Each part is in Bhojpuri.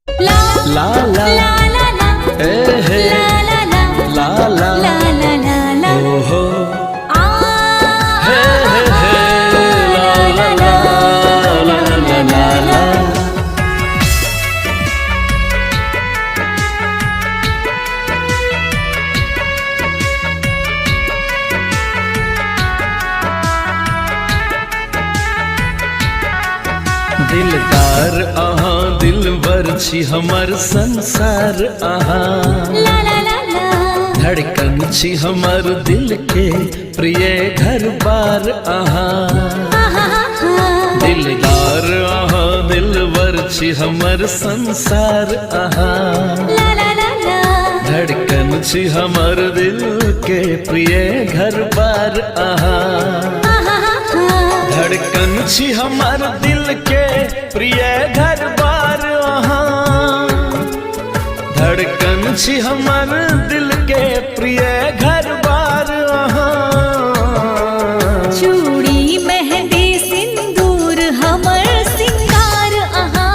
ला ला ला ला ला ए हे ला ला ला ला ला ला ला ला ओहो आ हे हे हे ला ला ला ला ला ला। दिलदार आहा दिलबर छी हमर संसार आहा ला ला ला ला। धड़कन छी हमर दिल के प्रिय घर बार आहा दिलदार आहा दिलबर छी हमर संसार आहा ला ला ला ला। धड़कन छी हमर दिल के प्रिय घर बार आहा धड़कन छी हमर दिल के प्रिय घर बार आहा धड़कन छी हमर दिल के प्रिय घर बार आहा। चूड़ी मेहंदी सिंदूर हमर सिंगार आहा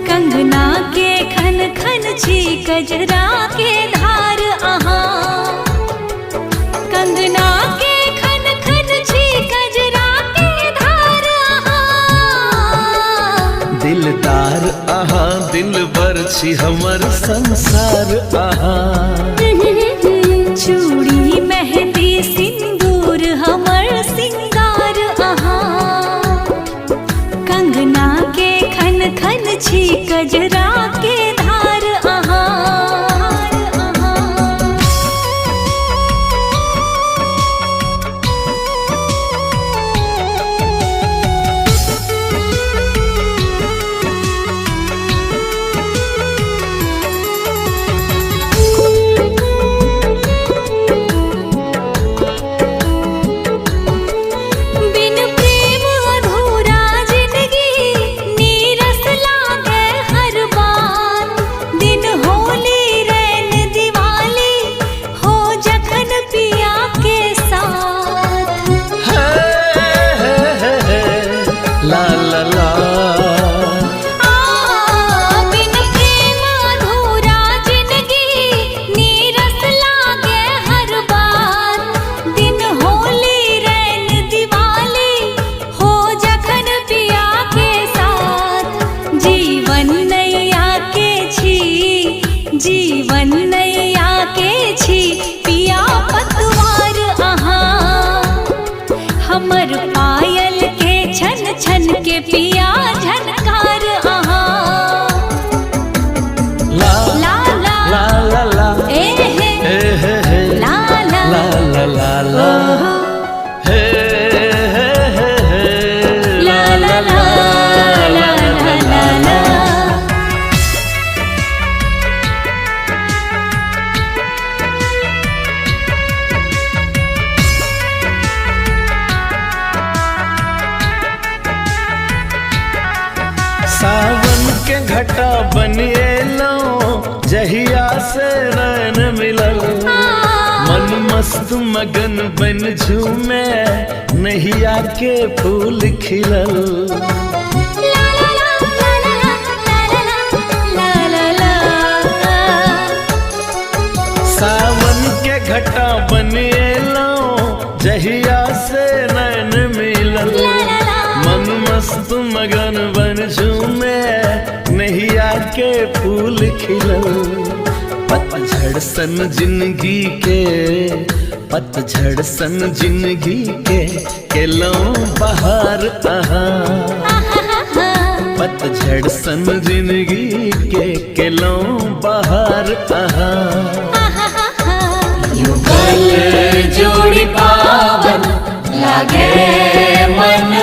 कंगना के खन खन छी गजरा के धार आहा कंगना के खन खन छी गजरा के धार आहा। दिलदार आहा दिलबर छी हमर संसार आहा चूड़ी मेहंदी सिंदूर हमर सिंगार आहा कंगना के खन खन छी गजरा के धार आहा। जीवन नैया के छी पिया पतवार आहा हमर पायल के छन छन के पिया झनकार आहा ला ला ला ला ला ए हे ला ला ला ला ला हे हे हे ला ला ला ला ला ला। सावन के घटा बनिएलो जहिया से रैन मिलल मन मस्त मगन बन झूमे नैया के फूल खिलल सावन के घटा बनिएलो जहिया से रैन मिलल मन मस्त मगन बन झूमे नैया के फूल खिलल पतझड़ सन जिंदगी के पतझड़ सन जिंदगी के केलो बहार आहा पतझड़ सन जिंदगी के केलो बहार आहा। युगल जोड़ी पावन लागे मन